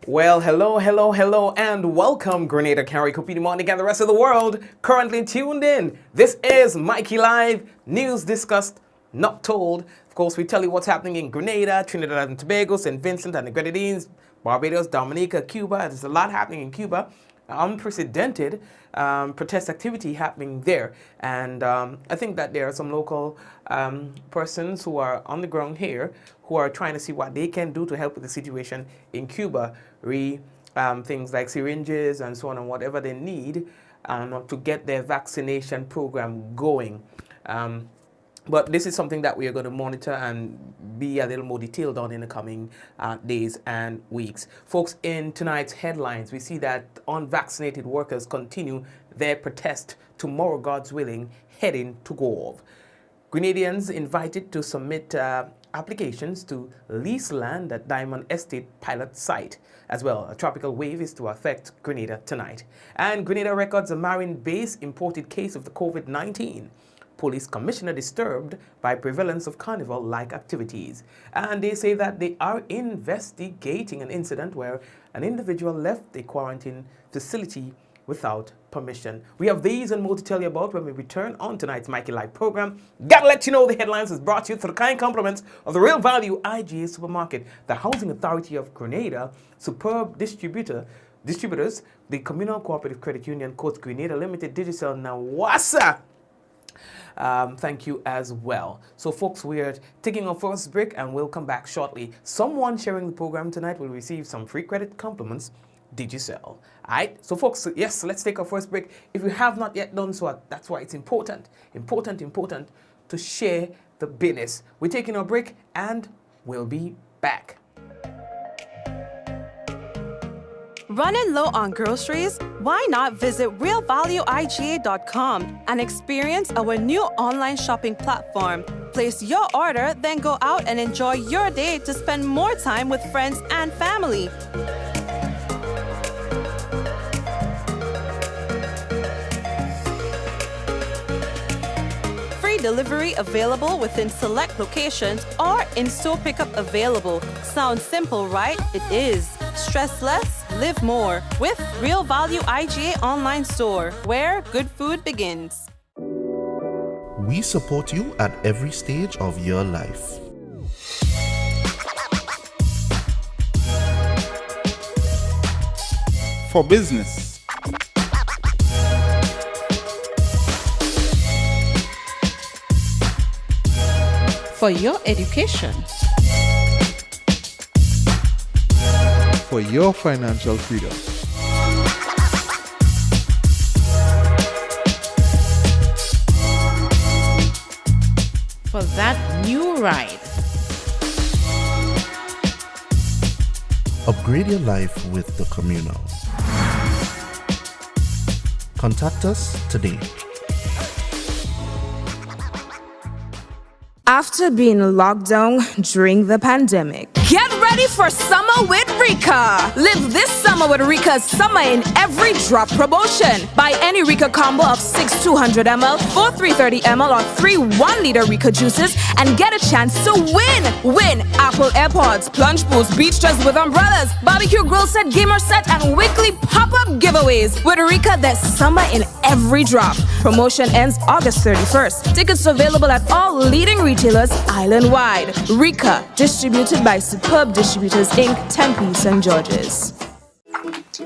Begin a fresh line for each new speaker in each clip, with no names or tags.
Well, hello, and welcome, Grenada, Carry, Copini, Monica, and the rest of the world currently tuned in. This is Mikey Live, news discussed, not told. Of course, we tell you what's happening in Grenada, Trinidad and Tobago, St. Vincent and the Grenadines, Barbados, Dominica, Cuba. There's a lot happening in Cuba. Unprecedented protest activity happening there. And I think that there are some local persons who are on the ground here who are trying to see what they can do to help with the situation in Cuba. Things like syringes and so on and whatever they need to get their vaccination program going. But this is something that we are going to monitor and be a little more detailed on in the coming days and weeks. Folks, in tonight's headlines, we see that unvaccinated workers continue their protest tomorrow, God's willing, heading to Gove. Grenadians invited to submit applications to lease land at Diamond Estate pilot site. As well, a tropical wave is to affect Grenada tonight. And Grenada records a Marine base imported case of the COVID-19. Police commissioner disturbed by prevalence of Carnival-like activities. And they say that they are investigating an incident where an individual left a quarantine facility without permission. We have these and more to tell you about when we return on tonight's Mikey Live program. Gotta let you know the headlines is brought to you through the kind compliments of the Real Value IGA Supermarket, the Housing Authority of Grenada, superb distributors, the Communal Cooperative Credit Union, Coast Grenada Limited, Digicel, Nawasa. Thank you as well. So folks, we're taking our first break and we'll come back shortly. Someone sharing the program tonight will receive some free credit compliments, Digicel. Alright, so folks, yes, let's take our first break. If you have not yet done so, that's why it's important to share the business. We're taking our break and we'll be back.
Running low on groceries? Why not visit realvalueiga.com and experience our new online shopping platform? Place your order, then go out and enjoy your day to spend more time with friends and family. Free delivery available within select locations or in-store pickup available. Sounds simple, right? It is. Stress less, live more with Real Value IGA online store, where good food begins.
We support you at every stage of your life.
For business,
for your education,
for your financial freedom.
for that new ride.
Upgrade your life with the Communal. Contact us today.
After being locked down during the pandemic, get ready for summer with Rika. Live this summer with Rika's Summer in Every Drop promotion. Buy any Rika combo of 6 200ml, 4 330ml, or 3 1-liter Rika juices and get a chance to win. Win Apple AirPods, plunge pools, beach chairs with umbrellas, barbecue grill set, gamer set, and weekly pop-up giveaways. With Rika, there's summer in every drop. Promotion ends August 31st. Tickets available at all leading retailers island-wide. Rika, distributed by Superb Distributors Inc., Tempe, St. George's.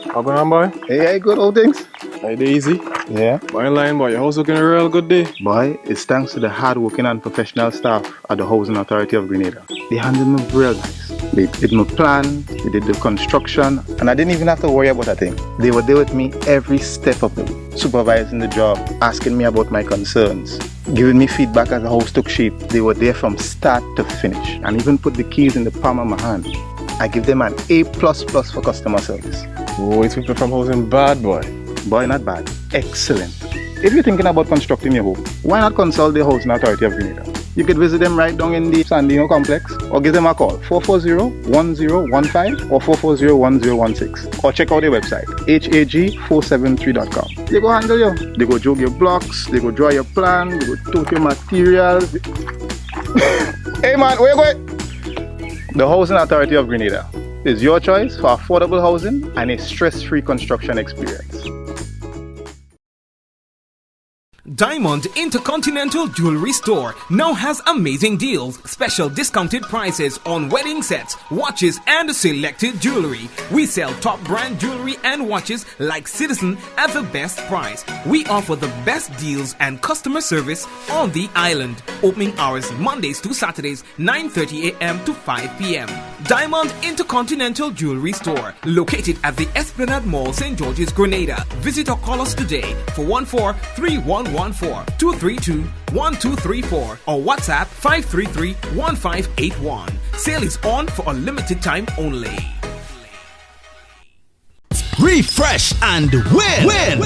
How going on, boy?
Hey, good old things.
Hey, easy.
Yeah.
Boy, in line, boy. Your house looking a real good day.
Boy, it's thanks to the hard-working and professional staff at the Housing Authority of Grenada. They handled me real nice. They did my plan, they did the construction, and I didn't even have to worry about a thing. They were there with me every step of the way, supervising the job, asking me about my concerns, giving me feedback as the house took shape. They were there from start to finish, and even put the keys in the palm of my hand. I give them an A++ for customer service.
Oh, it's people from housing bad, boy.
Boy, not bad. Excellent. If you're thinking about constructing your home, why not consult the Housing Authority of Grenada? You could visit them right down in the Sandino complex, or give them a call 440-1015 or 440-1016, or check out their website hag473.com. They go handle you. They go jog your blocks, they go draw your plan, they go tote your materials. Hey man, where you going? The Housing Authority of Grenada. It's your choice for affordable housing and a stress-free construction experience.
Diamond Intercontinental Jewelry Store now has amazing deals, special discounted prices on wedding sets, watches, and selected jewelry. We sell top brand jewelry and watches like Citizen at the best price. We offer the best deals and customer service on the island. Opening hours Mondays to Saturdays, 9:30 a.m. to 5 p.m. Diamond Intercontinental Jewelry Store, located at the Esplanade Mall, St. George's, Grenada. Visit or call us today for 14-3114-232-1234 or WhatsApp 533-1581. Sale is on for a limited time only.
Refresh and win.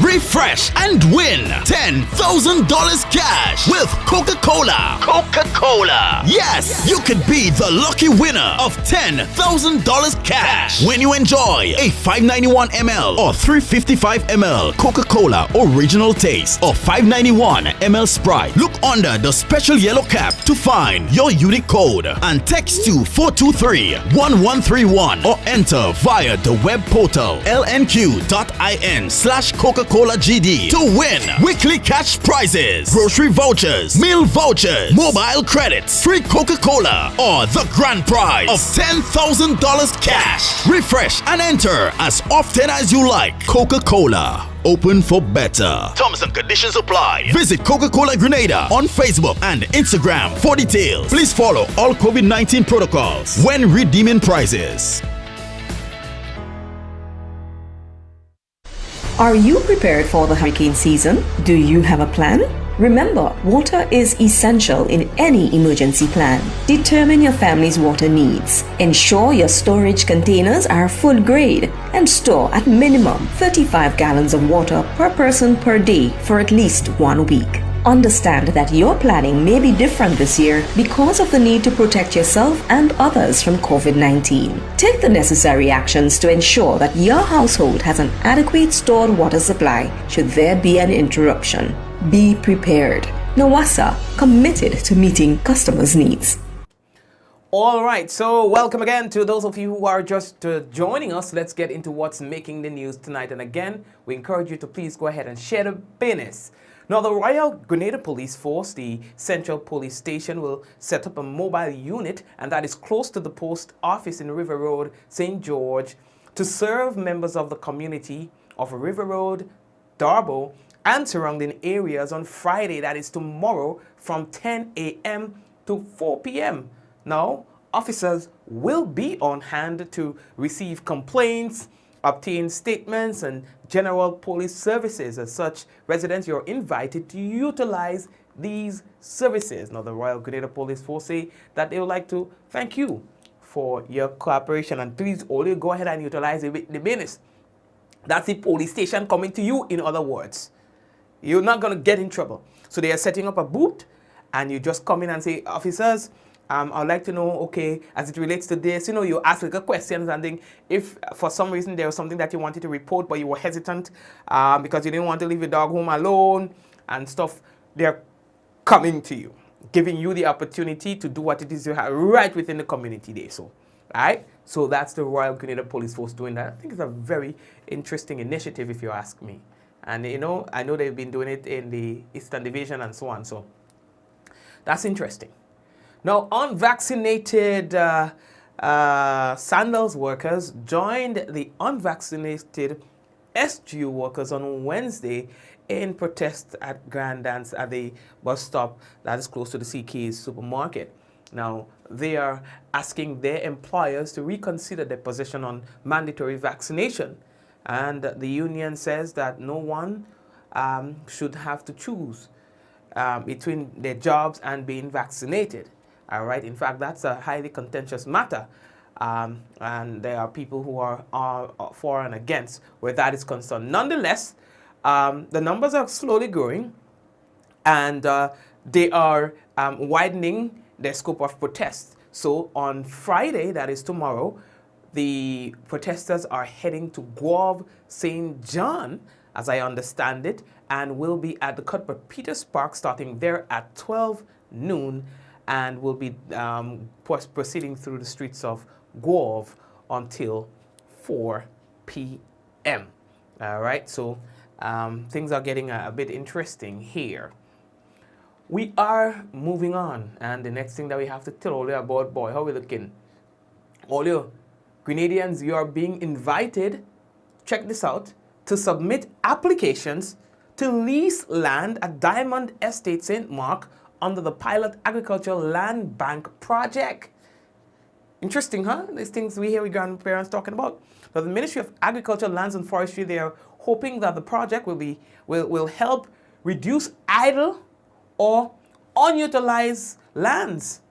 Refresh and win $10,000 cash with Coca-Cola. Coca-Cola. Yes, you could be the lucky winner of $10,000 cash when you enjoy a 591 ml or 355 ml Coca-Cola Original Taste or 591 ml Sprite. Look under the special yellow cap to find your unique code and text to 423-1131 or enter via the web portal lnq.in/Coca-Cola GD to win weekly cash prizes, grocery vouchers, meal vouchers, mobile credits, free Coca-Cola, or the grand prize of $10,000 cash. Refresh and enter as often as you like. Coca-Cola. Open for better. Terms and conditions apply. Visit Coca-Cola Grenada on Facebook and Instagram for details. Please follow all COVID-19 protocols when redeeming prizes.
Are you prepared for the hurricane season? Do you have a plan? Remember, water is essential in any emergency plan. Determine your family's water needs. Ensure your storage containers are food grade and store at minimum 35 gallons of water per person per day for at least 1 week. Understand that your planning may be different this year because of the need to protect yourself and others from COVID-19. Take the necessary actions to ensure that your household has an adequate stored water supply should there be an interruption. Be prepared. NAWASA, committed to meeting customers' needs.
All right, so welcome again to those of you who are just joining us. Let's get into what's making the news tonight. And again, we encourage you to please go ahead and share the business. Now, the Royal Grenada Police Force, the Central Police Station, will set up a mobile unit, and that is close to the post office in River Road, St. George, to serve members of the community of River Road, Darbo, and surrounding areas on Friday, that is tomorrow, from 10 a.m. to 4 p.m. Now, officers will be on hand to receive complaints, obtain statements, and general police services. As such, residents, you're invited to utilize these services. Now, the Royal Grenada Police Force say that they would like to thank you for your cooperation, and please only go ahead and utilize the business. That's the police station coming to you, in other words. You're not going to get in trouble. So they are setting up a booth, and you just come in and say, officers, I'd like to know, okay, as it relates to this, you know, you ask like questions, and then if for some reason there was something that you wanted to report, but you were hesitant because you didn't want to leave your dog home alone and stuff, they're coming to you, giving you the opportunity to do what it is you have right within the community there. So, all right? So that's the Royal Grenada Police Force doing that. I think it's a very interesting initiative, if you ask me. And, you know, I know they've been doing it in the Eastern Division and so on. So that's interesting. Now, unvaccinated sandals workers joined the unvaccinated SGU workers on Wednesday in protest at Grand Dance at the bus stop that is close to the CK's supermarket. Now, they are asking their employers to reconsider their position on mandatory vaccination. And the union says that no one should have to choose between their jobs and being vaccinated. All right. In fact, that's a highly contentious matter. And there are people who are for and against where that is concerned. Nonetheless, the numbers are slowly growing, and they are widening their scope of protest. So on Friday, that is tomorrow, the protesters are heading to Guave St. John, as I understand it, and will be at the Cuthbert Peters Park starting there at 12 noon, and will be proceeding through the streets of go off until 4 p.m. All right, so things are getting a bit interesting here. We are moving on, and the next thing that we have to tell you about, boy, how we looking? All you Grenadians, you are being invited, check this out, to submit applications to lease land at Diamond Estate St. Mark under the Pilot Agricultural Land Bank project. Interesting, huh? These things we hear we grandparents talking about. So the Ministry of Agriculture, Lands and Forestry, they are hoping that the project will help reduce idle or unutilized lands.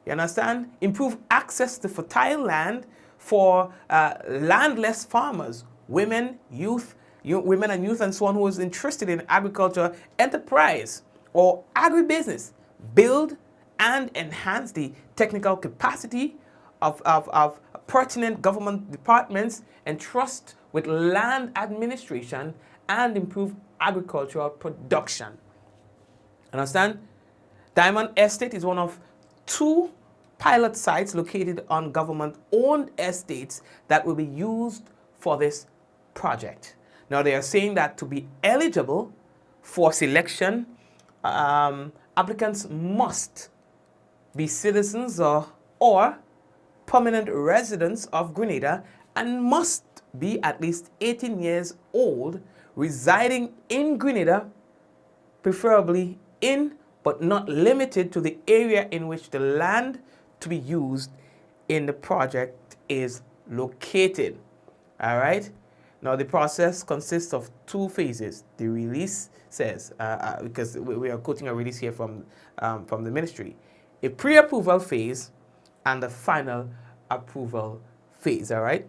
You understand? Improve access to fertile land for landless farmers, women and youth, and so on who is interested in agriculture enterprise or agribusiness. Build and enhance the technical capacity of pertinent government departments and trust with land administration and improve agricultural production. Understand? Diamond Estate is one of 2 pilot sites located on government-owned estates that will be used for this project. Now, they are saying that to be eligible for selection, applicants must be citizens or permanent residents of Grenada and must be at least 18 years old, residing in Grenada, preferably in but not limited to the area in which the land to be used in the project is located. All right. Now, the process consists of 2 phases. The release says, because we are quoting a release here from the ministry, a pre-approval phase and the final approval phase. All right.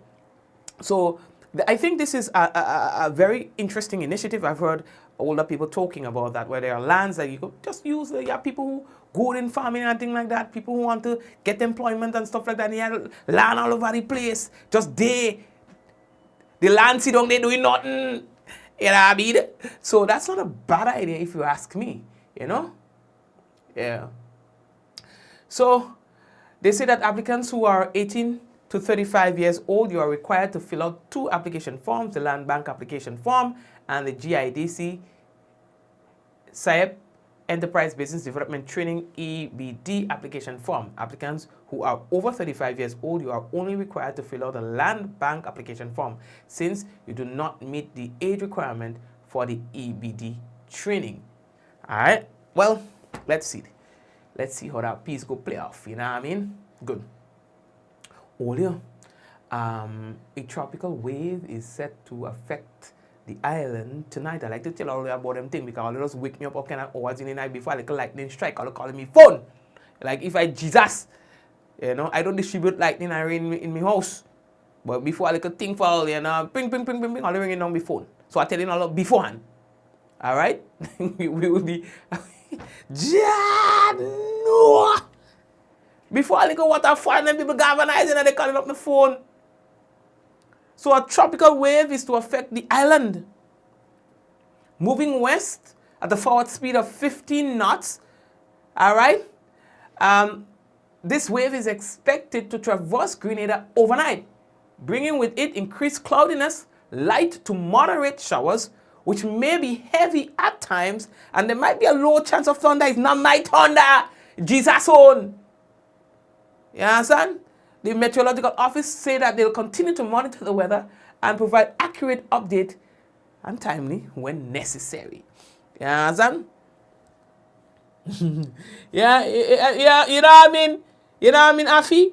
So I think this is a very interesting initiative. I've heard older people talking about that, where there are lands that you could just use. You have people who go in farming and things like that, people who want to get employment and stuff like that. And you have land all over the place. Just the land sit down there doing nothing. You know what I mean? So that's not a bad idea if you ask me, you know? Yeah. So they say that applicants who are 18 to 35 years old, you are required to fill out 2 application forms, the Land Bank application form and the GIDC SIEP Enterprise Business Development Training EBD application form. Applicants who are over 35 years old, you are only required to fill out the Land Bank application form, since you do not meet the age requirement for the EBD training. All right, well, let's see how that piece go play off, you know what I mean? Good. Earlier, a tropical wave is set to affect the island tonight. I like to tell all you about them things because they just wake me up kind of hours in the night before a little lightning strike. All calling me phone. Like if I Jesus, you know, I don't distribute lightning and rain in my house. But before a little thing fall, you know, ping, ping, ping, ping, ping, all the ringing on my phone. So I tell you all beforehand. All right? we will be no. Before a little water fall, then people galvanizing and they calling up the phone. So a tropical wave is to affect the island. Moving west at a forward speed of 15 knots. All right? This wave is expected to traverse Grenada overnight, bringing with it increased cloudiness, light to moderate showers, which may be heavy at times, and there might be a low chance of thunder. It's not my thunder. Jesus' own. You understand? The Meteorological Office say that they'll continue to monitor the weather and provide accurate update and timely when necessary. You understand? yeah, you know what I mean? You know what I mean, Afi?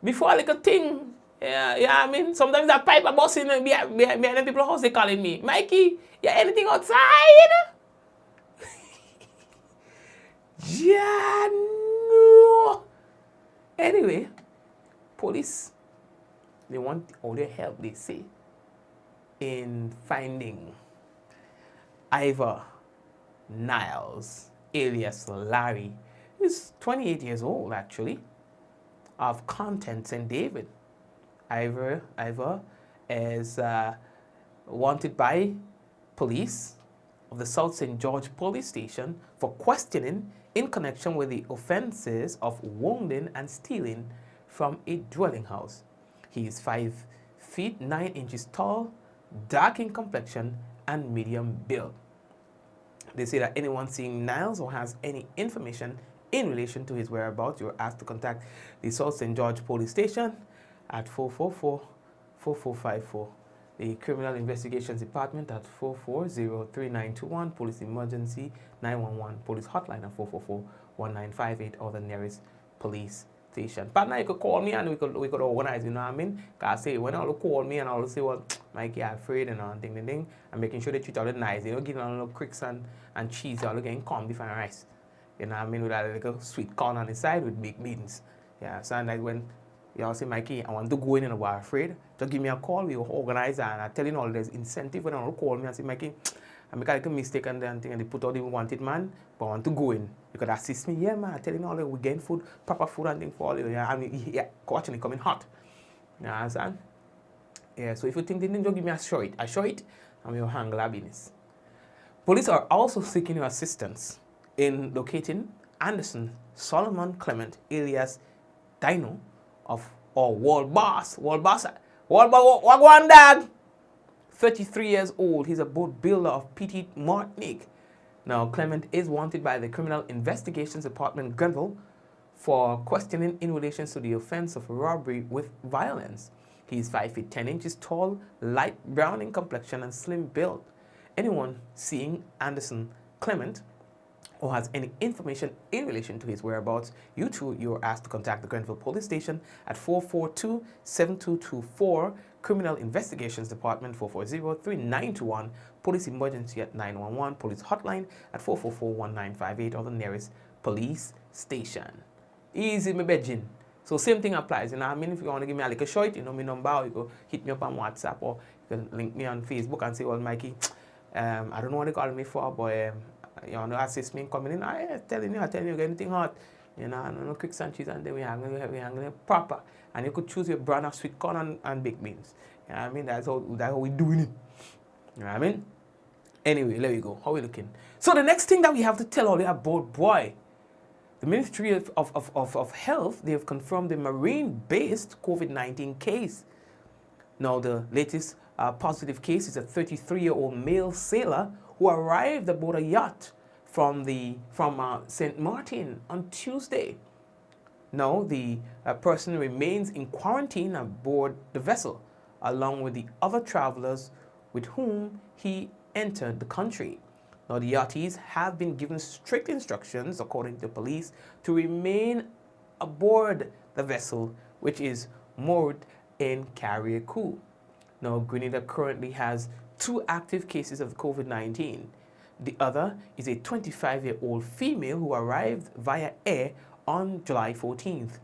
Before a little thing, yeah, I mean, sometimes that pipe a bus in behind the people's house, they calling me, Mikey, yeah, anything outside? Yeah, no. Anyway, police, they want all their help, they say, in finding Ivor Niles, alias Larry. He's 28 years old, actually, of Content St. David. Ivor is wanted by police of the South St. George Police Station for questioning in connection with the offenses of wounding and stealing from a dwelling house. He is 5 feet 9 inches tall, dark in complexion, and medium build. They say that anyone seeing Niles or has any information in relation to his whereabouts, you're asked to contact the South St. George Police Station at 444-4454. The Criminal Investigations Department at 440-3921, Police Emergency 911, Police Hotline at 444-1958, or the nearest police station. Partner, you could call me and we could organize, you know what I mean? Because I say, when all call me and I'll say, well, Mikey, I'm afraid and all, ding, I'm making sure they treat all it nice, you know, giving all little cricks and cheese, all getting corned beef and rice. You know what I mean? With a little sweet corn on the side with baked beans. Yeah, so like when y'all say, Mikey, I want to go in and I'm afraid, just give me a call, we will organize and I tell you all there's incentive when I call me and say, Mikey, I make a mistake and then they put out the wanted man, but I want to go in. You could assist me, yeah man, I tell you all that we getting food, proper food and thing for all you. Yeah, I mean, yeah, watching it coming hot. You understand? Yeah, so if you think they didn't just give me a short, and we will handle our business. Police are also seeking your assistance in locating Anderson Solomon Clement alias Dino of World Boss. What going dad? 33 years old. He's a boat builder of Petit Martinique. Now, Clement is wanted by the Criminal Investigations Department, Grenville, for questioning in relation to the offense of robbery with violence. He's 5 feet 10 inches tall, light brown in complexion, and slim build. Anyone seeing Anderson Clement or has any information in relation to his whereabouts, you're asked to contact the Grenville Police Station at 442-7224, Criminal Investigations Department 440-3921, Police Emergency at 911, Police Hotline at 444-1958, or the nearest police station. Easy, my bedjin. So same thing applies, you know what I mean? If you want to give me a little short, you know my number, you go hit me up on WhatsApp, or you can link me on Facebook and say, well, Mikey, I don't know what they call me for, but you want to assist me in coming in? I tell you, anything hot. You know, no quick sandwiches, and then we hang it proper. And you could choose your brand of sweet corn and baked beans. You know what I mean? That's how we're doing it. You know what I mean? Anyway, there we go. How we looking? So the next thing that we have to tell all you about, boy, the Ministry of Health, they have confirmed a marine-based COVID-19 case. Now, the latest positive case is a 33-year-old male sailor who arrived aboard a yacht from St. Martin on Tuesday. Now, the person remains in quarantine aboard the vessel, along with the other travelers with whom he entered the country. Now, the yachties have been given strict instructions, according to police, to remain aboard the vessel, which is moored in Carriacou. Now, Grenada currently has 2 active cases of COVID-19. The other is a 25-year-old female who arrived via air on July 14th.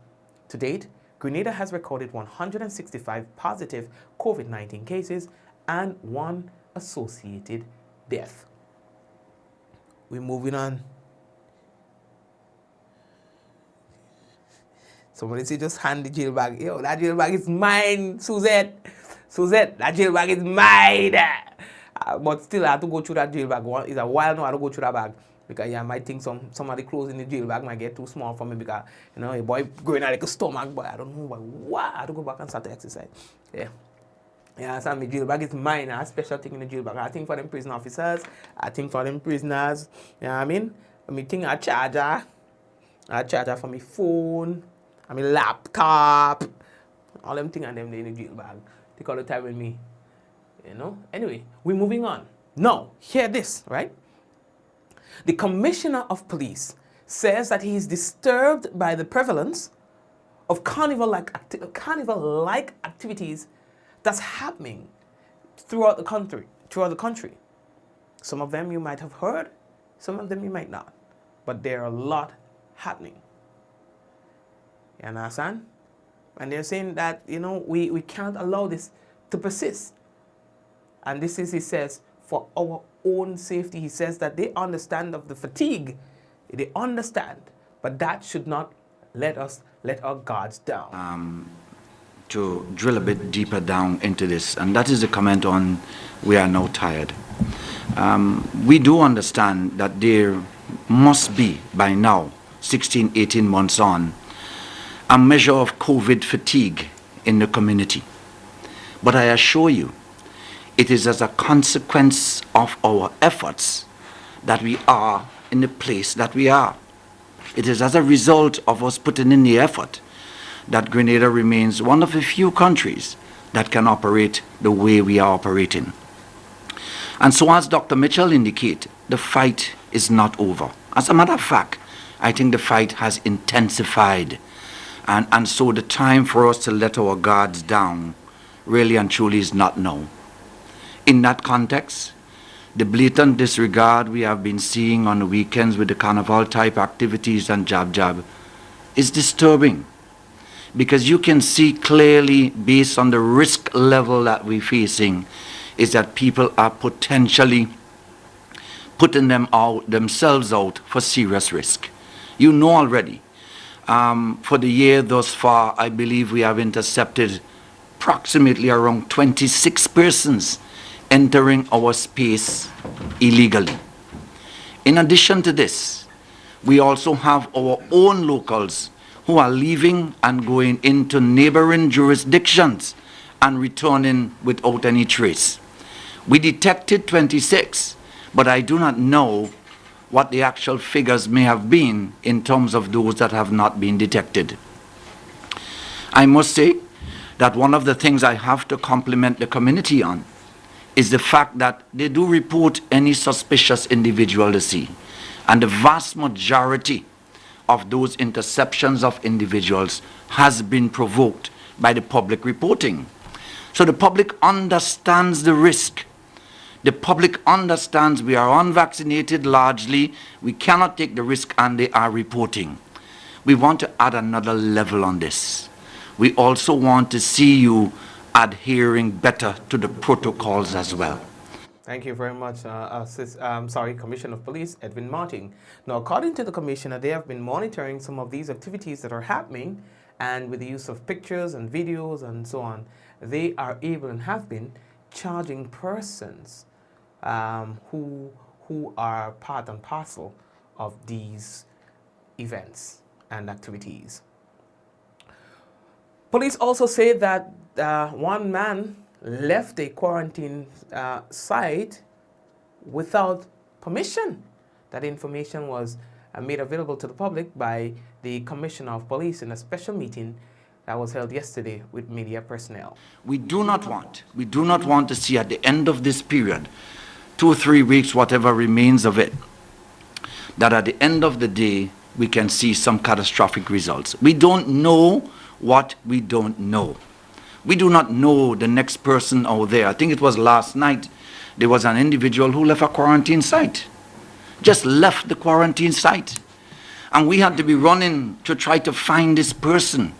To date, Grenada has recorded 165 positive COVID-19 cases and 1 associated death. We're moving on. Somebody say just hand the jail bag. Yo, that jail bag is mine, Suzette, that jail bag is mine. But still, I have to go through that jail bag. It's a while now I have to go through that bag. Because yeah, I might think some of the clothes in the jail bag might get too small for me because, you know, a boy going out like a stomach, but I don't know why. I have to go back and start to exercise. Yeah. Yeah, so my jail bag is mine. I have a special thing in the jail bag. I think for them prison officers. I think for them prisoners. You know what I mean? I think a charger for my phone. My laptop. All them things and them in the jail bag. Take all the time with me. You know? Anyway, we're moving on. Now, hear this, right? The Commissioner of Police says that he is disturbed by the prevalence of Carnival-like activities that's happening throughout the country. Some of them you might have heard, some of them you might not. But there are a lot happening. You understand? And they're saying that, you know, we can't allow this to persist. And this is, he says, for our own safety. He says that they understand of the fatigue. They understand. But that should not let our guards down.
To drill a bit deeper down into this, and that is the comment on we are now tired. We do understand that there must be, by now, 16, 18 months on, a measure of COVID fatigue in the community. But I assure you, it is as a consequence of our efforts that we are in the place that we are. It is as a result of us putting in the effort that Grenada remains one of the few countries that can operate the way we are operating. And so, as Dr. Mitchell indicated, the fight is not over. As a matter of fact, I think the fight has intensified. And so the time for us to let our guards down really and truly is not now. In that context, the blatant disregard we have been seeing on the weekends with the carnival type activities and jab is disturbing, because you can see clearly, based on the risk level that we're facing, is that people are potentially putting themselves out for serious risk. You know already, for the year thus far, I believe we have intercepted approximately around 26 persons entering our space illegally. In addition to this, we also have our own locals who are leaving and going into neighboring jurisdictions and returning without any trace. We detected 26, but I do not know what the actual figures may have been in terms of those that have not been detected. I must say that one of the things I have to compliment the community on is the fact that they do report any suspicious individual they see. And the vast majority of those interceptions of individuals has been provoked by the public reporting. So the public understands the risk. The public understands we are unvaccinated largely, we cannot take the risk, and they are reporting. We want to add another level on this. We also want to see you adhering better to the protocols as well.
Thank you very much, Commissioner of Police, Edwin Martin. Now, according to the Commissioner, they have been monitoring some of these activities that are happening, and with the use of pictures and videos and so on, they are able and have been charging persons who are part and parcel of these events and activities. Police also say that one man left a quarantine site without permission. That information was made available to the public by the Commissioner of Police in a special meeting that was held yesterday with media personnel.
We do not want to see at the end of this period, 2 or 3 weeks, whatever remains of it, that at the end of the day, we can see some catastrophic results. We don't know what we don't know. We do not know the next person out there. I think it was last night, there was an individual who left a quarantine site. Just left the quarantine site. And we had to be running to try to find this person.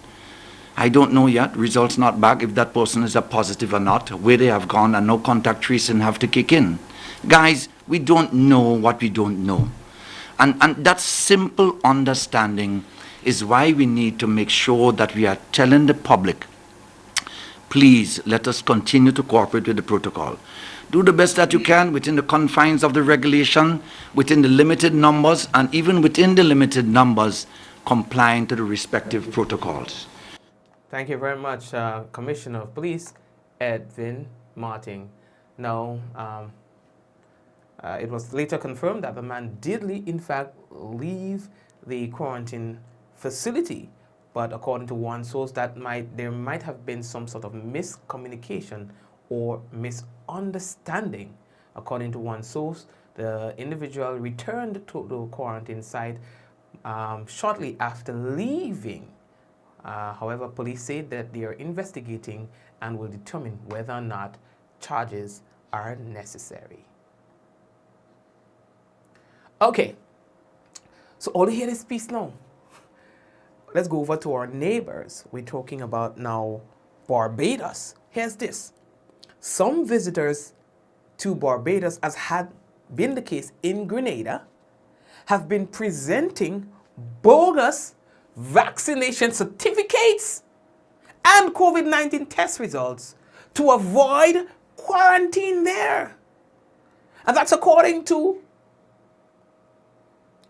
I don't know yet, results not back, if that person is a positive or not, where they have gone, and no contact tracing have to kick in. Guys, we don't know what we don't know. And that simple understanding is why we need to make sure that we are telling the public, please let us continue to cooperate with the protocol. Do the best that you can within the confines of the regulation, within the limited numbers, and even within the limited numbers, complying to the respective protocols.
Thank you very much, Commissioner of Police, Edwin Martin. Now, it was later confirmed that the man did, in fact, leave the quarantine facility, but according to one source, there might have been some sort of miscommunication or misunderstanding. According to one source, the individual returned to the quarantine site shortly after leaving. However, police say that they are investigating and will determine whether or not charges are necessary. Okay, so all you hear is peace now. Let's go over to our neighbors. We're talking about now Barbados. Here's this. Some visitors to Barbados, as had been the case in Grenada, have been presenting bogus vaccination certificates and COVID-19 test results to avoid quarantine there. And that's according to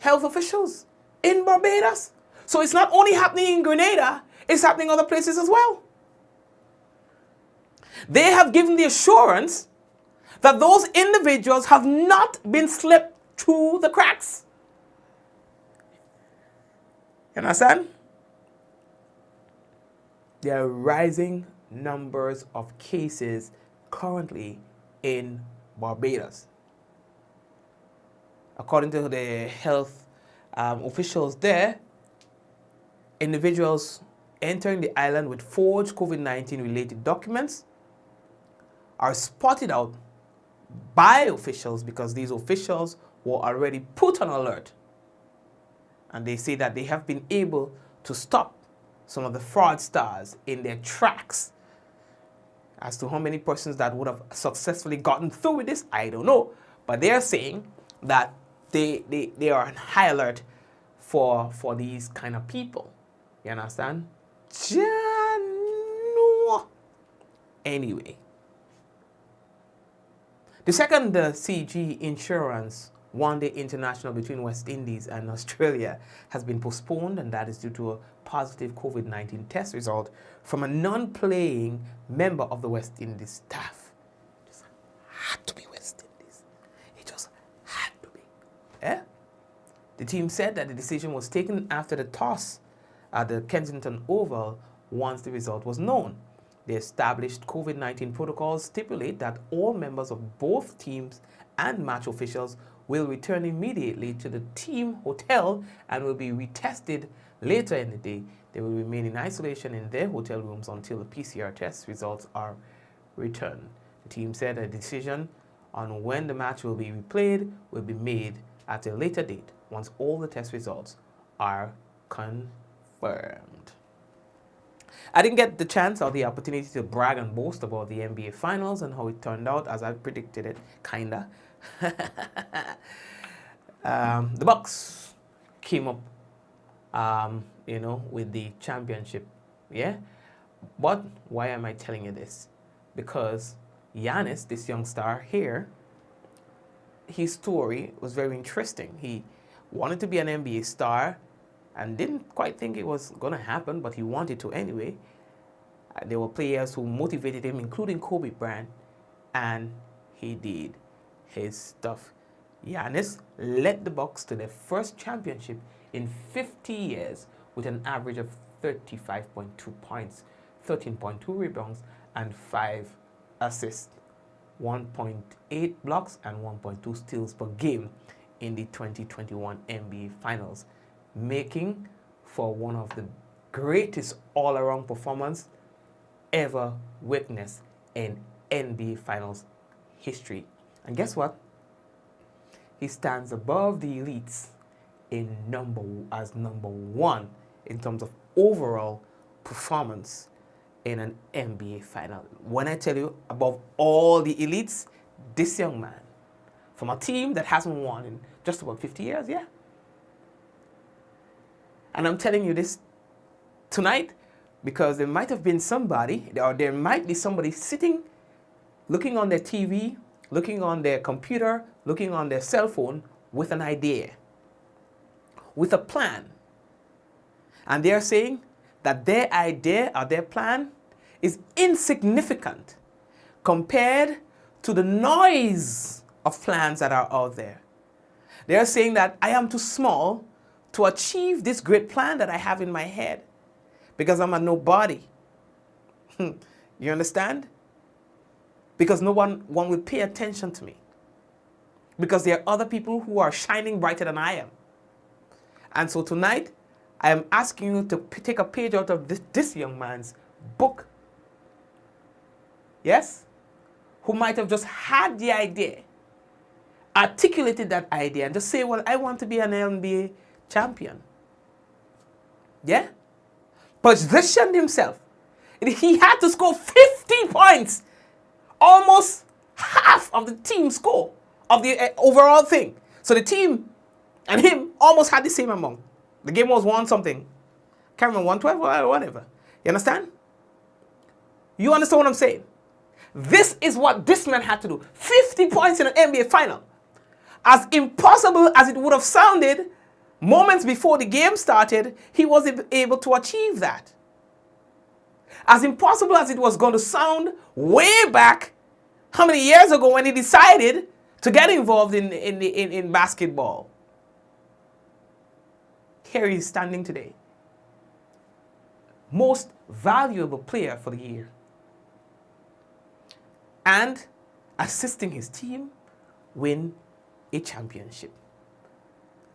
health officials in Barbados. So it's not only happening in Grenada, it's happening other places as well. They have given the assurance that those individuals have not been slipped through the cracks. You understand? There are rising numbers of cases currently in Barbados. According to the health officials there, individuals entering the island with forged COVID-19 related documents are spotted out by officials because these officials were already put on alert. And they say that they have been able to stop some of the fraudsters in their tracks. As to how many persons that would have successfully gotten through with this, I don't know. But they are saying that they are on high alert for these kind of people. You understand? Anyway. The second CG Insurance one-day international between West Indies and Australia has been postponed, and that is due to a positive COVID-19 test result from a non-playing member of the West Indies staff. It just had to be West Indies. It just had to be. Yeah? The team said that the decision was taken after the toss at the Kensington Oval once the result was known. The established COVID-19 protocols stipulate that all members of both teams and match officials will return immediately to the team hotel and will be retested later in the day. They will remain in isolation in their hotel rooms until the PCR test results are returned. The team said a decision on when the match will be replayed will be made at a later date once all the test results are confirmed. I didn't get the chance or the opportunity to brag and boast about the NBA Finals and how it turned out as I predicted it, kinda. The Bucks came up, with the championship, yeah? But why am I telling you this? Because Giannis, this young star here, his story was very interesting. He wanted to be an NBA star and didn't quite think it was going to happen, but he wanted to anyway. There were players who motivated him, including Kobe Bryant, and he did his stuff. Giannis led the Bucks to their first championship in 50 years with an average of 35.2 points, 13.2 rebounds, and 5 assists, 1.8 blocks, and 1.2 steals per game in the 2021 NBA Finals, making for one of the greatest all-around performance ever witnessed in NBA Finals history. And guess what? He stands above the elites as number one in terms of overall performance in an NBA final. When I tell you above all the elites, this young man from a team that hasn't won in just about 50 years, yeah. And I'm telling you this tonight because there might have been somebody, or there might be somebody sitting, looking on their TV, looking on their computer, looking on their cell phone with an idea, with a plan. And they're saying that their idea or their plan is insignificant compared to the noise of plans that are out there. They're saying that I am too small to achieve this great plan that I have in my head because I'm a nobody. You understand? Because no one will pay attention to me. Because there are other people who are shining brighter than I am. And so tonight, I am asking you to take a page out of this young man's book. Yes? Who might have just had the idea, articulated that idea, and just say, well, I want to be an NBA champion. Yeah? Positioned himself. He had to score 50 points. Almost half of the team score of the overall thing. So the team and him almost had the same amount. The game was 1-something. Can't remember, 112 or whatever. You understand? You understand what I'm saying? This is what this man had to do. 50 points in an NBA final. As impossible as it would have sounded, moments before the game started, he was able to achieve that. As impossible as it was going to sound way back, how many years ago when he decided to get involved in basketball. Here he is standing today. Most valuable player for the year. And assisting his team win a championship.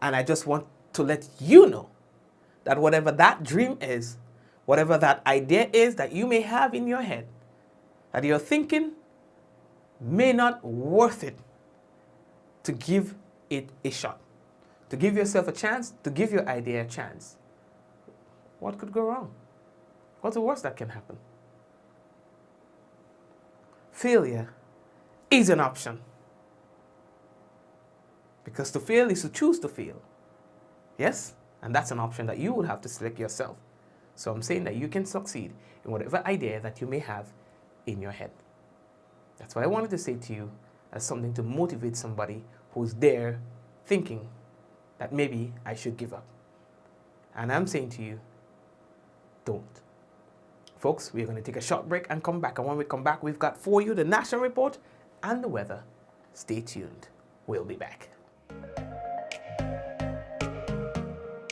And I just want to let you know that whatever that dream is, whatever that idea is that you may have in your head, that you're thinking may not worth it to give it a shot, to give yourself a chance, to give your idea a chance. What could go wrong? What's the worst that can happen? Failure is an option. Because to fail is to choose to fail. Yes? And that's an option that you would have to select yourself. So I'm saying that you can succeed in whatever idea that you may have in your head. That's what I wanted to say to you as something to motivate somebody who's there thinking that maybe I should give up. And I'm saying to you, don't. Folks, we're going to take a short break and come back. And when we come back, we've got for you the national report and the weather. Stay tuned. We'll be back.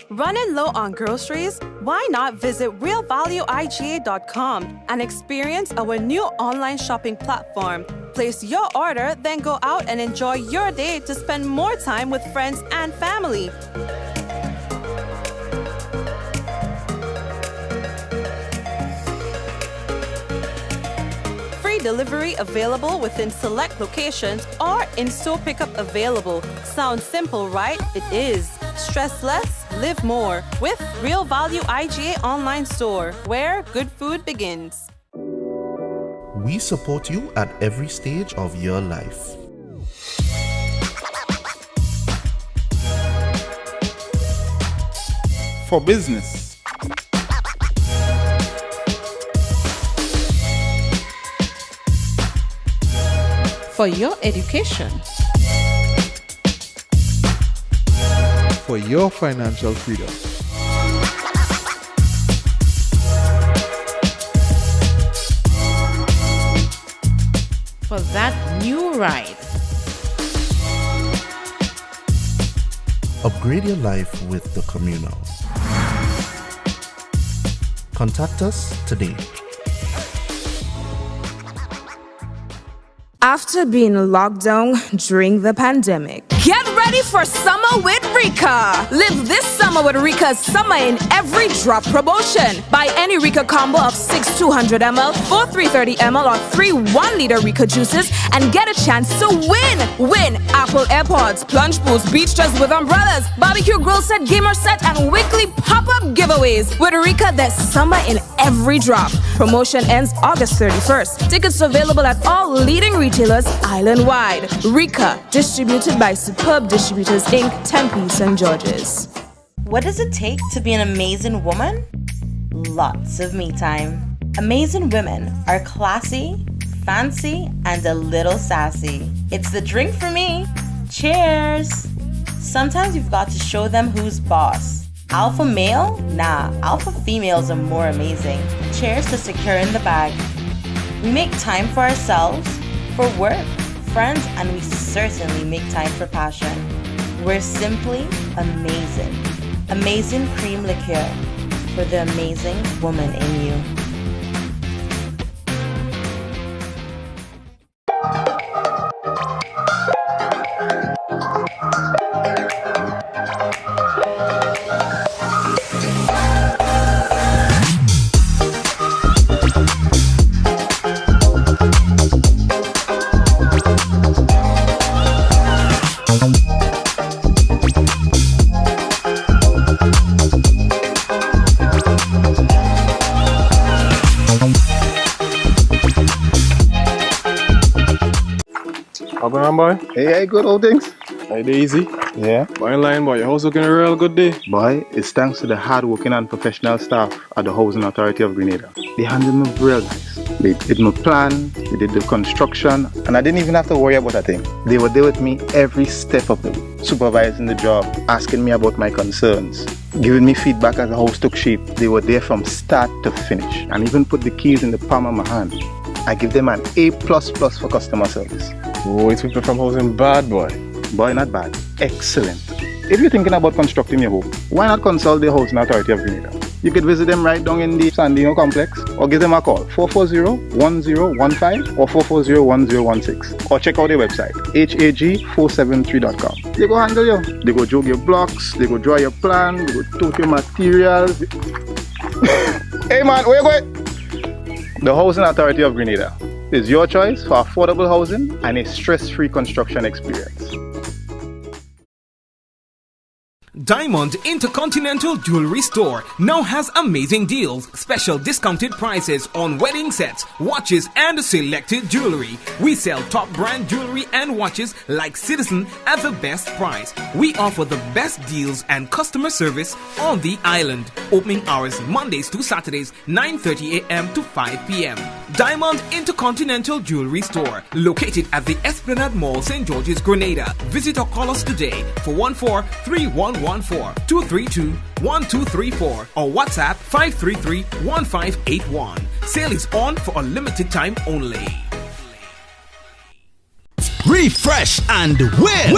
Running low on groceries? Why not visit realvalueiga.com and experience our new online shopping platform? Place your order, then go out and enjoy your day to spend more time with friends and family. Free delivery available within select locations or in-store pickup available. Sounds simple, right? It is. Stress less, live more with Real Value IGA online store, where good food begins.
We support you at every stage of your life.
For business.
For your education.
For your financial freedom.
For that new ride.
Upgrade your life with the Communal. Contact us today.
After being locked down during the pandemic, get ready for summer with Rika. Live this summer with Rika's Summer in Every Drop promotion. Buy any Rika combo of 6 200ml, 4 330ml, or 3 1-liter Rika juices and get a chance to win. Win Apple AirPods, plunge pools, beach dress with umbrellas, barbecue grill set, gamer set, and weekly pop-up giveaways. With Rika, there's summer in every drop. Promotion ends August 31st. Tickets available at all leading retailers island-wide. Rika, distributed by Superb Distributors Inc., Tempe, St. George's.
What does it take to be an amazing woman? Lots of me time. Amazing women are classy, fancy, and a little sassy. It's the drink for me. Cheers! Sometimes you've got to show them who's boss. Alpha male? Nah, alpha females are more amazing. Cheers to securing the bag. We make time for ourselves, for work, friends, and we certainly make time for passion. We're simply amazing. Amazing cream liqueur for the amazing woman in you.
How going on, boy?
Hey, good old things.
Hey, easy.
Yeah?
Boy, in line, boy, your house looking real good day.
Boy, it's thanks to the hard-working and professional staff at the Housing Authority of Grenada. They handled me real nice. They did my plan, they did the construction, and I didn't even have to worry about a thing. They were there with me every step of the way, supervising the job, asking me about my concerns, giving me feedback as the house took shape. They were there from start to finish, and even put the keys in the palm of my hand. I give them an A++ for customer service.
Boy, it's people from housing bad, boy.
Boy, not bad. Excellent. If you're thinking about constructing your home, why not consult the Housing Authority of Grenada? You could visit them right down in the Sandino complex, or give them a call 440-1015 or 440-1016, or check out their website hag473.com. They go handle you. They go jog your blocks, they go draw your plan, they go tote your materials. Hey man, where you going? The Housing Authority of Grenada is your choice for affordable housing and a stress-free construction experience.
Diamond Intercontinental Jewelry Store now has amazing deals, special discounted prices on wedding sets, watches and selected jewelry. We sell top brand jewelry and watches like Citizen at the best price. We offer the best deals and customer service on the island. Opening hours Mondays to Saturdays 9:30 a.m. to 5 p.m. Diamond Intercontinental Jewelry Store, located at the Esplanade Mall, St. George's, Grenada. Visit or call us today for 14-3114-232-1234 or WhatsApp 533-1581. Sale is on for a limited time only.
Refresh and win.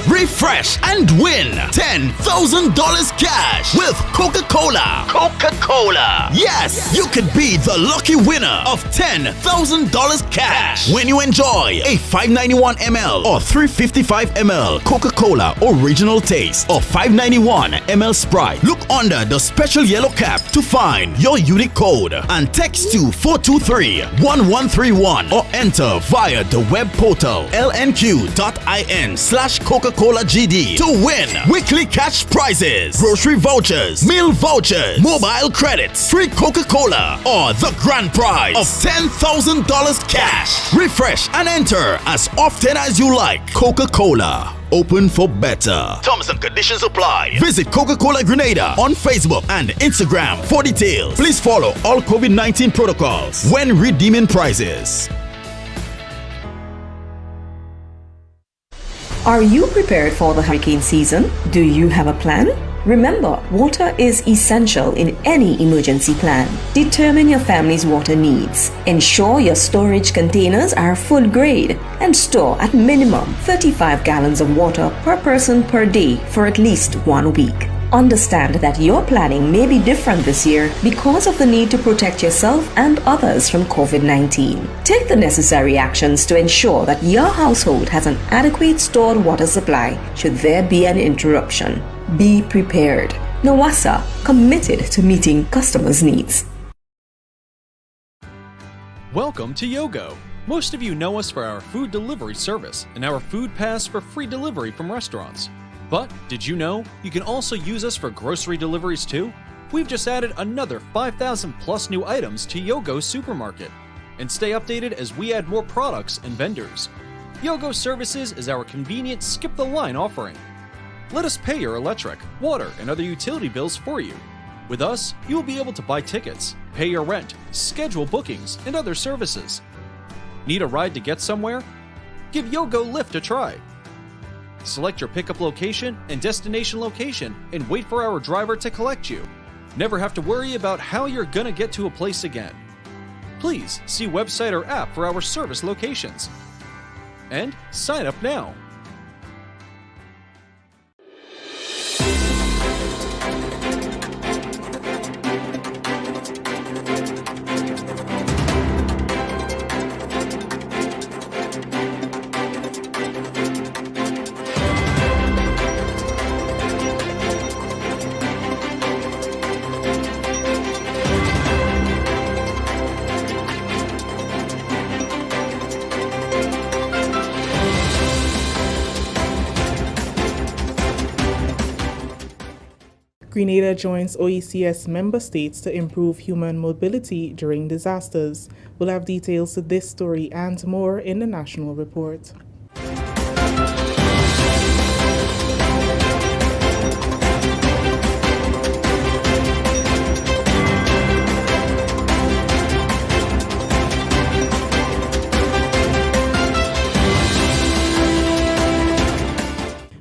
Refresh and win $10,000 cash with Coca-Cola. Coca-Cola. Yes, you could be the lucky winner of $10,000 cash when you enjoy a 591 ml or 355 ml Coca-Cola Original Taste or 591 ml Sprite. Look under the special yellow cap to find your unique code and text to 423-1131 or enter via the web portal lnq.in/Coca-Cola GD to win weekly cash prizes, grocery vouchers, meal vouchers, mobile credits, free Coca-Cola, or the grand prize of $10,000 cash. Refresh and enter as often as you like. Coca-Cola. Open for better. Terms and conditions apply. Visit Coca-Cola Grenada on Facebook and Instagram for details. Please follow all COVID-19 protocols when redeeming prizes.
Are you prepared for the hurricane season? Do you have a plan? Remember, water is essential in any emergency plan. Determine your family's water needs. Ensure your storage containers are food grade and store at minimum 35 gallons of water per person per day for at least 1 week. Understand that your planning may be different this year because of the need to protect yourself and others from COVID-19. Take the necessary actions to ensure that your household has an adequate stored water supply should there be an interruption. Be prepared. Nawasa, committed to meeting customers' needs.
Welcome to Yogo. Most of you know us for our food delivery service and our food pass for free delivery from restaurants. But did you know you can also use us for grocery deliveries too? We've just added another 5,000 plus new items to Yogo's supermarket. And stay updated as we add more products and vendors. Yogo Services is our convenient skip the line offering. Let us pay your electric, water, and other utility bills for you. With us, you will be able to buy tickets, pay your rent, schedule bookings, and other services. Need a ride to get somewhere? Give Yogo Lyft a try. Select your pickup location and destination location and wait for our driver to collect you. Never have to worry about how you're gonna get to a place again. Please see website or app for our service locations. And sign up now.
Grenada joins OECS member states to improve human mobility during disasters. We'll have details to this story and more in the national report.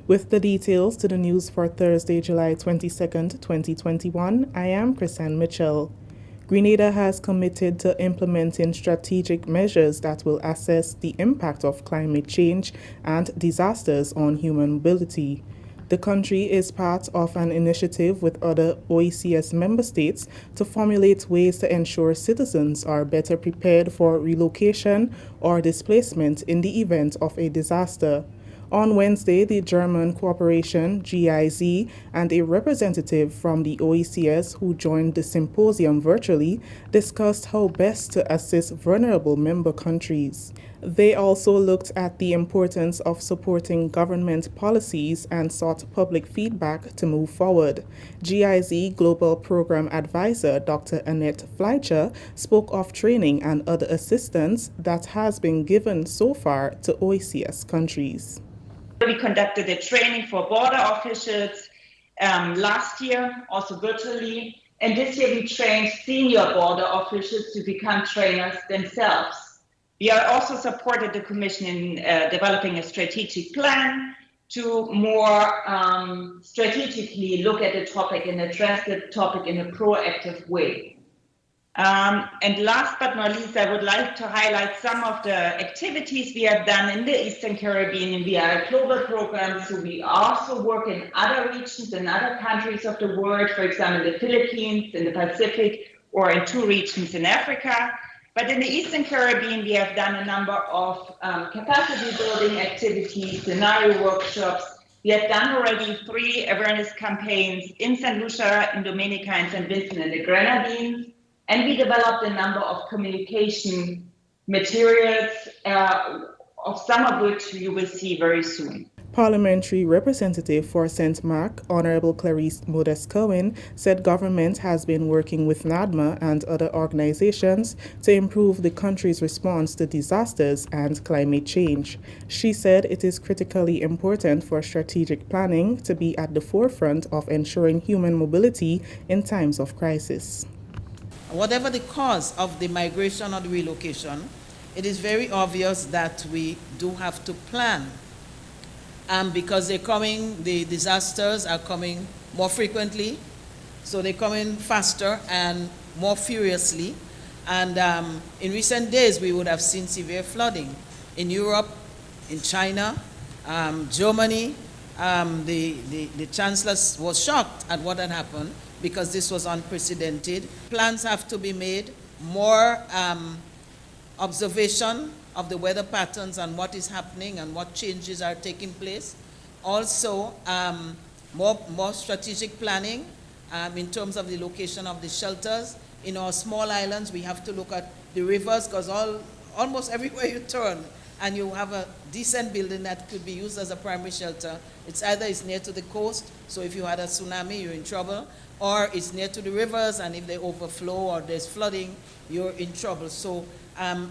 With the details to the news for Thursday, July 22nd, 2021, I am Chrisanne Mitchell. Grenada has committed to implementing strategic measures that will assess the impact of climate change and disasters on human mobility. The country is part of an initiative with other OECS member states to formulate ways to ensure citizens are better prepared for relocation or displacement in the event of a disaster. On Wednesday, the German corporation GIZ and a representative from the OECS who joined the symposium virtually discussed how best to assist vulnerable member countries. They also looked at the importance of supporting government policies and sought public feedback to move forward. GIZ Global Program Advisor Dr. Annette Fleischer spoke of training and other assistance that has been given so far to OECS countries.
We conducted a training for border officials last year, also virtually, and this year we trained senior border officials to become trainers themselves. We are also supported the Commission in developing a strategic plan to more strategically look at the topic and address the topic in a proactive way. And last but not least, I would like to highlight some of the activities we have done in the Eastern Caribbean. We are a global program, so we also work in other regions and other countries of the world, for example, the Philippines, in the Pacific, or in 2 regions in Africa. But in the Eastern Caribbean, we have done a number of capacity building activities, scenario workshops. We have done already 3 awareness campaigns in St. Lucia, in Dominica, and St. Vincent and the Grenadines. And we developed a number of communication materials, of some of which you will see very soon.
Parliamentary Representative for St. Mark, Honorable Clarice Modest-Cohen, said government has been working with NADMA and other organizations to improve the country's response to disasters and climate change. She said it is critically important for strategic planning to be at the forefront of ensuring human mobility in times of crisis.
Whatever the cause of the migration or the relocation, it is very obvious that we do have to plan. Because the disasters are coming more frequently, so they're coming faster and more furiously. And in recent days, we would have seen severe flooding in Europe, in China, Germany. The Chancellor was shocked at what had happened, because this was unprecedented. Plans have to be made, more observation of the weather patterns and what is happening and what changes are taking place. Also, more strategic planning in terms of the location of the shelters. In our small islands, we have to look at the rivers, because almost everywhere you turn and you have a decent building that could be used as a primary shelter, it's either near to the coast, so if you had a tsunami, you're in trouble, or it's near to the rivers, and if they overflow or there's flooding, you're in trouble. So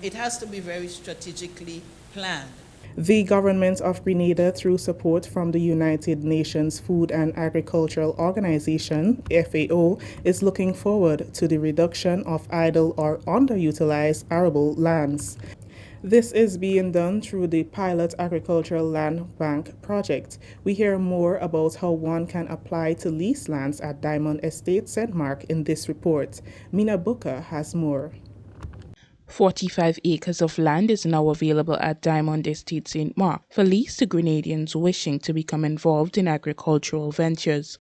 it has to be very strategically planned.
The government of Grenada, through support from the United Nations Food and Agricultural Organization, FAO, is looking forward to the reduction of idle or underutilized arable lands. This is being done through the Pilot Agricultural Land Bank project. We hear more about how one can apply to lease lands at Diamond Estate, St. Mark in this report. Mina Booker has more.
45 acres of land is now available at Diamond Estate, St. Mark for lease to Grenadians wishing to become involved in agricultural ventures.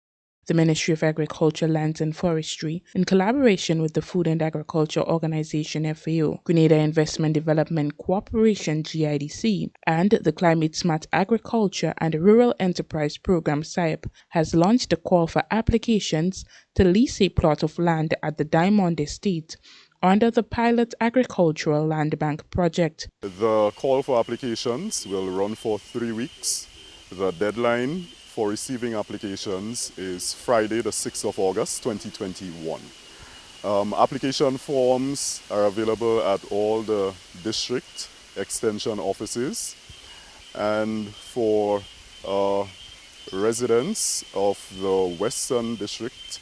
The Ministry of Agriculture, Lands and Forestry, in collaboration with the Food and Agriculture Organization FAO, Grenada Investment Development Corporation GIDC, and the Climate Smart Agriculture and Rural Enterprise Program SIAP, has launched a call for applications to lease a plot of land at the Diamond Estate under the Pilot Agricultural Land Bank project.
The call for applications will run for 3 weeks. The deadline for receiving applications is Friday, the 6th of August, 2021. Application forms are available at all the district extension offices, and for residents of the Western District,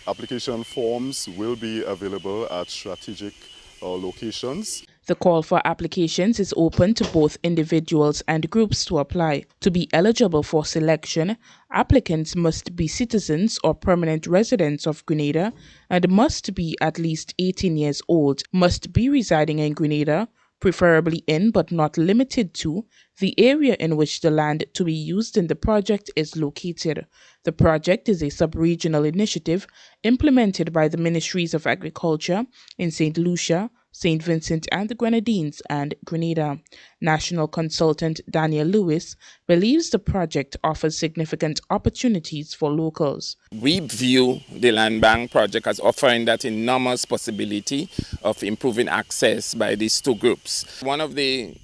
application forms will be available at strategic locations.
The call for applications is open to both individuals and groups to apply. To be eligible for selection, applicants must be citizens or permanent residents of Grenada and must be at least 18 years old, must be residing in Grenada, preferably in but not limited to the area in which the land to be used in the project is located. The project is a sub-regional initiative implemented by the Ministries of Agriculture in St. Lucia, St. Vincent and the Grenadines, and Grenada. National consultant Daniel Lewis believes the project offers significant opportunities for locals.
We view the Land Bank project as offering that enormous possibility of improving access by these two groups. One of the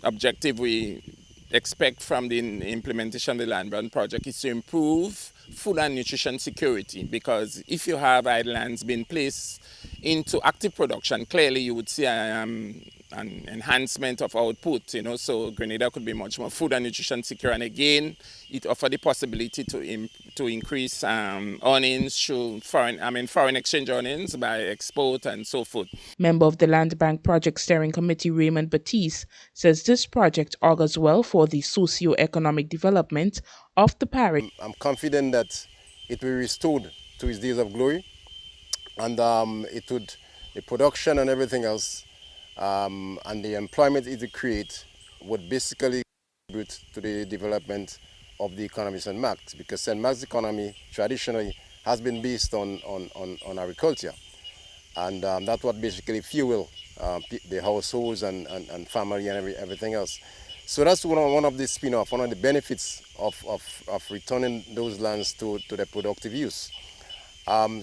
objectives we expect from the implementation of the Land Bank project is to improve food and nutrition security, because if you have idle lands being placed into active production, clearly you would see an enhancement of output, so Grenada could be much more food and nutrition secure, and again it offers the possibility to increase earnings through foreign exchange earnings by export and so forth.
Member of the Land Bank Project Steering Committee Raymond Batiste says this project augurs well for the socio-economic development of the parish.
I'm confident that it will be restored to its days of glory, and the production and everything else and the employment it will create would basically contribute to the development of the economy of St. Mark's, because St. Mark's economy traditionally has been based on agriculture, and that's what basically fuel the households and family and everything else. So that's one of the spin-off, one of the benefits of returning those lands to their productive use.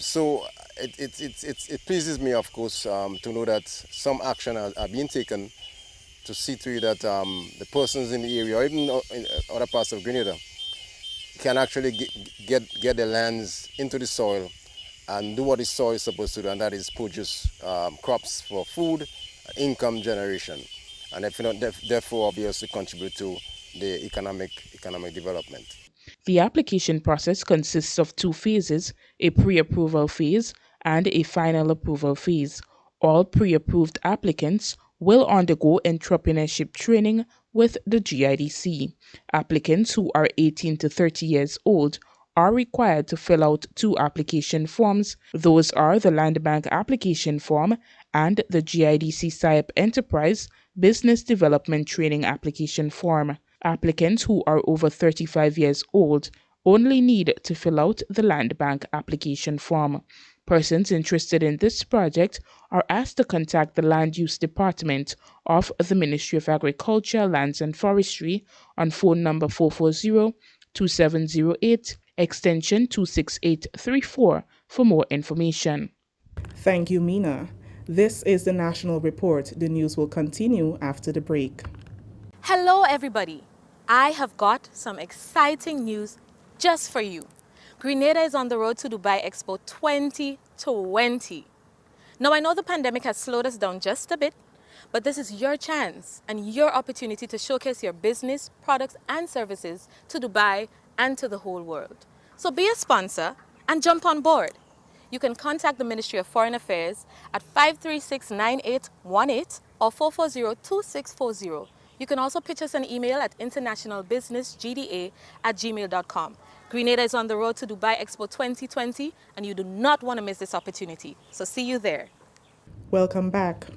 So it pleases me, of course, to know that some action are being taken to see to it that the persons in the area, or even in other parts of Grenada, can actually get their lands into the soil and do what the soil is supposed to do, and that is produce crops for food, income generation, and therefore obviously contribute to the economic development.
The application process consists of two phases, a pre-approval phase and a final approval phase. All pre-approved applicants will undergo entrepreneurship training with the GIDC. Applicants who are 18 to 30 years old are required to fill out two application forms. Those are the Land Bank application form and the GIDC SIAP Enterprise Business Development Training application form. Applicants who are over 35 years old only need to fill out the Land Bank application form. Persons interested in this project are asked to contact the Land Use Department of the Ministry of Agriculture, Lands and Forestry on phone number 440-2708, extension 26834 for more information.
Thank you, Mina. This is the National Report. The news will continue after the break.
Hello, everybody. I have got some exciting news just for you. Grenada is on the road to Dubai Expo 2020. Now, I know the pandemic has slowed us down just a bit, but this is your chance and your opportunity to showcase your business, products, and services to Dubai and to the whole world. So be a sponsor and jump on board. You can contact the Ministry of Foreign Affairs at 536-9818 or 440-2640. You can also pitch us an email at internationalbusinessgda@gmail.com. Grenada is on the road to Dubai Expo 2020, and you do not want to miss this opportunity. So see you there.
Welcome back.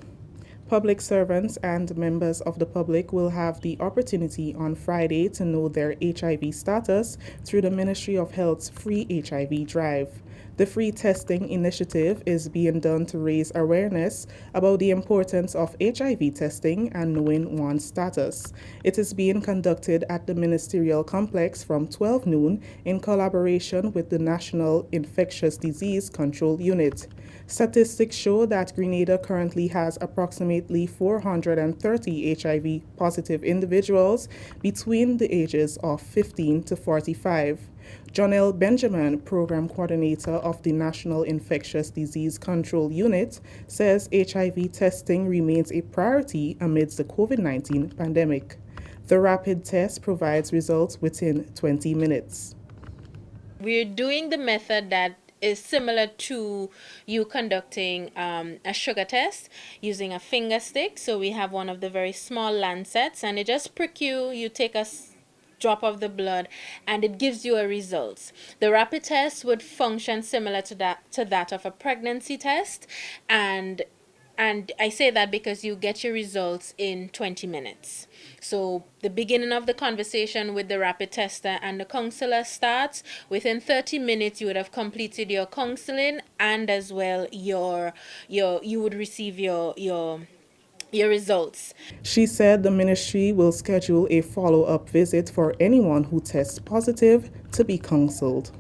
Public servants and members of the public will have the opportunity on Friday to know their HIV status through the Ministry of Health's free HIV drive. The free testing initiative is being done to raise awareness about the importance of HIV testing and knowing one's status. It is being conducted at the Ministerial Complex from 12 noon in collaboration with the National Infectious Disease Control Unit. Statistics show that Grenada currently has approximately 430 HIV-positive individuals between the ages of 15 to 45. Jonelle Benjamin, Program Coordinator of the National Infectious Disease Control Unit, says HIV testing remains a priority amidst the COVID-19 pandemic. The rapid test provides results within 20 minutes.
We're doing the method that
is similar to you conducting a sugar test using a finger stick. So we have one of the very small lancets, and it just prick you. You take a drop of the blood, and it gives you a result. The rapid test would function similar to that of a pregnancy test, and I say that because you get your results in 20 minutes. So the beginning of the conversation with the rapid tester and the counselor starts. Within 30 minutes, you would have completed your counseling, and as well you would receive your results.
She said the ministry will schedule a follow-up visit for anyone who tests positive to be counseled.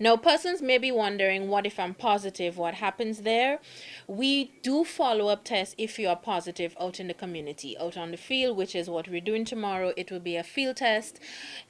Now, persons may be wondering, what if I'm positive? What happens there? We do follow-up tests if you are positive out in the community, out on the field, which is what we're doing tomorrow. It will be a field test.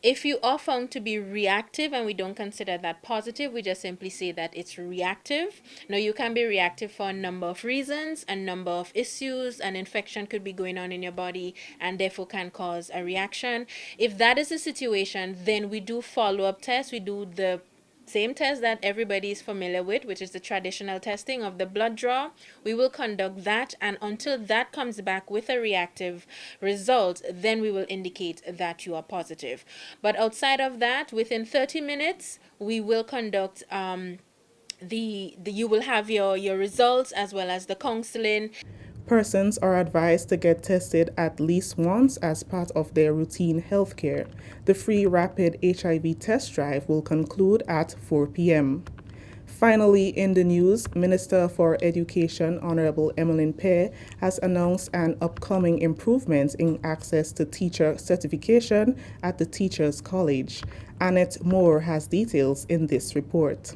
If you are found to be reactive, and we don't consider that positive, we just simply say that it's reactive. Now, you can be reactive for a number of reasons, a number of issues. An infection could be going on in your body and therefore can cause a reaction. If that is the situation, then we do follow-up tests. We do the same test that everybody is familiar with, which is the traditional testing of the blood draw. We will conduct that, and until that comes back with a reactive result, then we will indicate that you are positive. But outside of that, within 30 minutes, we will conduct you will have your results as well as the counseling.
Persons are advised to get tested at least once as part of their routine health care. The free rapid HIV test drive will conclude at 4 p.m. Finally, in the news, Minister for Education, Honorable Emmeline Pear, has announced an upcoming improvement in access to teacher certification at the Teachers College. Annette Moore has details in this report.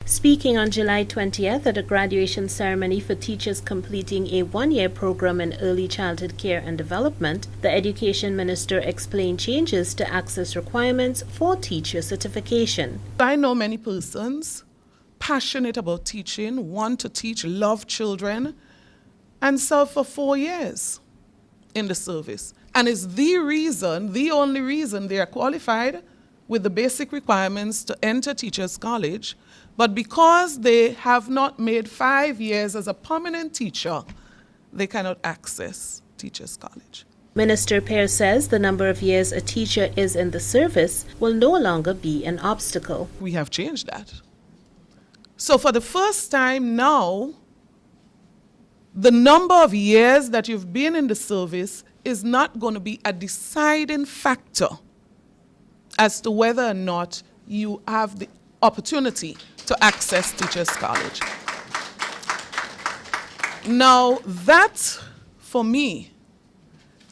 Speaking on July 20th at a graduation ceremony for teachers completing a one-year program in early childhood care and development, the Education Minister explained changes to access requirements for teacher certification.
I know many persons passionate about teaching, want to teach, love children, and serve for 4 years in the service. And it's the only reason they are qualified with the basic requirements to enter Teachers College. But because they have not made 5 years as a permanent teacher, they cannot access Teachers College.
Minister Pear says the number of years a teacher is in the service will no longer be an obstacle.
We have changed that. So for the first time now, the number of years that you've been in the service is not going to be a deciding factor as to whether or not you have the opportunity to access Teachers College. Now, that, for me,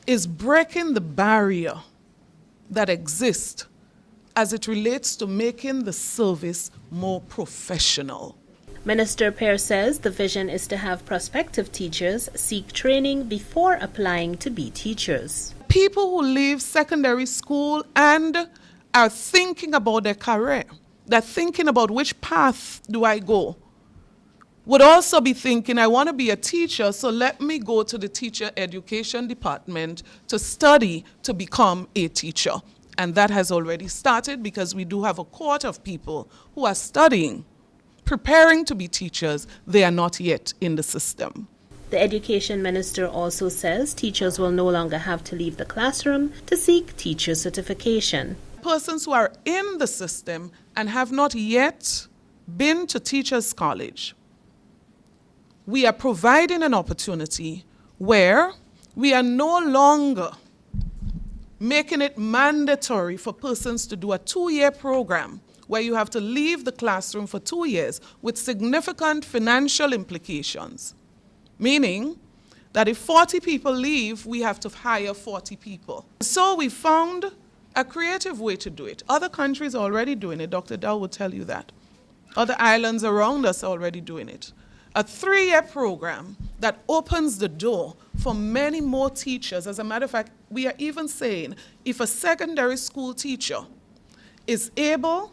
is breaking the barrier that exists as it relates to making the service more professional.
Minister Pear says the vision is to have prospective teachers seek training before applying to be teachers.
People who leave secondary school and are thinking about their career, they're thinking about which path do I go, would also be thinking, I want to be a teacher, so let me go to the teacher education department to study to become a teacher. And that has already started because we do have a cohort of people who are studying, preparing to be teachers. They are not yet in the system.
The Education Minister also says teachers will no longer have to leave the classroom to seek teacher certification.
Persons who are in the system and have not yet been to Teachers College, we are providing an opportunity where we are no longer making it mandatory for persons to do a 2-year program where you have to leave the classroom for 2 years with significant financial implications. Meaning that if 40 people leave, we have to hire 40 people. So we found a creative way to do it. Other countries are already doing it. Dr. Dow will tell you that. Other islands around us are already doing it. A 3-year program that opens the door for many more teachers. As a matter of fact, we are even saying if a secondary school teacher is able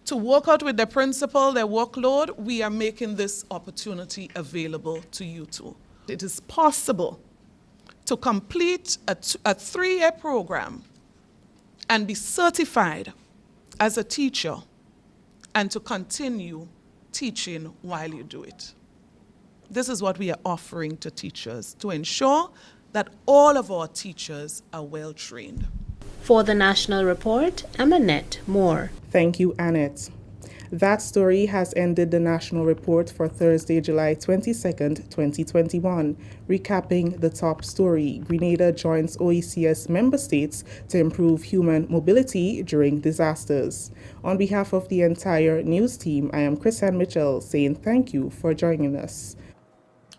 to work out with their principal, their workload, we are making this opportunity available to you too. It is possible to complete a 3-year program and be certified as a teacher and to continue teaching while you do it. This is what we are offering to teachers to ensure that all of our teachers are well trained.
For the National Report, I'm Annette Moore.
Thank you, Annette. That story has ended the National Report for Thursday, July 22nd, 2021. Recapping the top story, Grenada joins OECS member states to improve human mobility during disasters. On behalf of the entire news team, I am Chrisanne Mitchell saying thank you for joining us.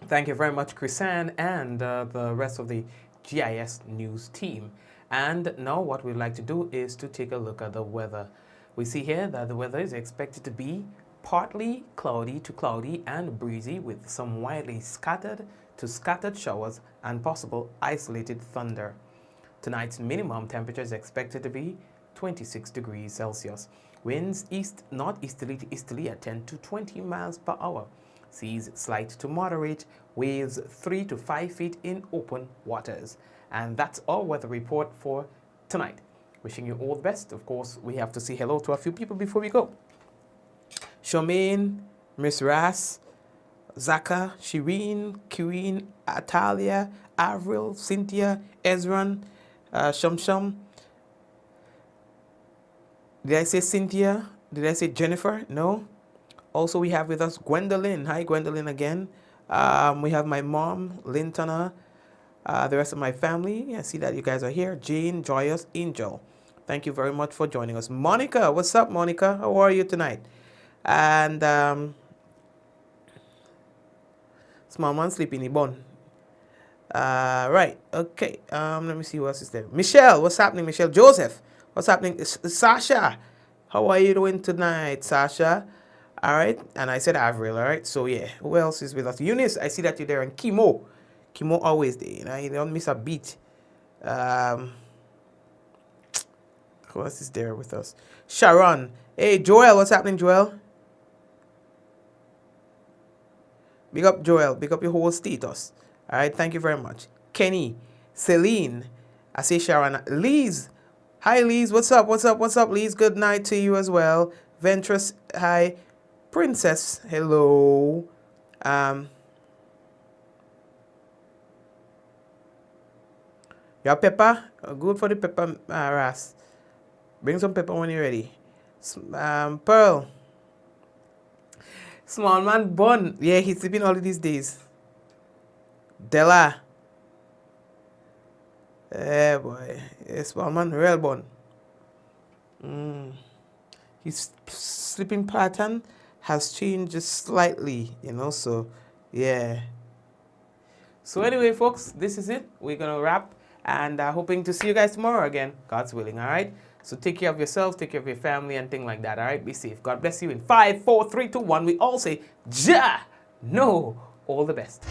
Thank you very much, Chrisanne, and the rest of the GIS news team. And now what we'd like to do is to take a look at the weather. We see here that the weather is expected to be partly cloudy to cloudy and breezy with some widely scattered to scattered showers and possible isolated thunder. Tonight's minimum temperature is expected to be 26 degrees Celsius. Winds northeasterly to easterly at 10 to 20 miles per hour. Seas slight to moderate, waves 3 to 5 feet in open waters. And that's our weather report for tonight. Wishing you all the best. Of course, we have to say hello to a few people before we go. Charmaine, Miss Ras, Zaka, Shireen, Queen, Atalia, Avril, Cynthia, Ezran, Shumshum. Did I say Cynthia? Did I say Jennifer? No. Also, we have with us Gwendolyn. Hi, Gwendolyn again. We have my mom, Lynn Turner, the rest of my family. I see that you guys are here. Jane, Joyous, Angel. Thank you very much for joining us. Monica, what's up, Monica? How are you tonight? And small man sleeping in the bun. Right, okay. Let me see what else is there. Michelle, what's happening, Michelle? Joseph, what's happening? Sasha, how are you doing tonight, Sasha? All right, and I said Avril, all right? So, yeah, who else is with us? Eunice, I see that you're there, and Kimo. Kimo always there, you know, you don't miss a beat. Who else is there with us? Sharon. Hey, Joel, what's happening, Joel? Big up, Joel. Big up your whole status. All right, thank you very much. Kenny, Celine, I say Sharon. Lease. Hi, Lease. What's up? What's up? What's up, Lease? Good night to you as well. Ventress, hi. Princess, hello. Your pepper? Good for the pepper, Ras. Bring some pepper when you're ready. Pearl. Small man Bun. Yeah, he's sleeping all of these days. Della. Yeah, boy. Yeah, small man, real Bun. His sleeping pattern has changed just slightly, you know, so yeah. So anyway, folks, this is it. We're going to wrap and hoping to see you guys tomorrow again, God's willing, all right? So take care of yourselves, take care of your family and things like that, all right? Be safe. God bless you. In 5, 4, 3, 2, 1, we all say, Ja! No! All the best.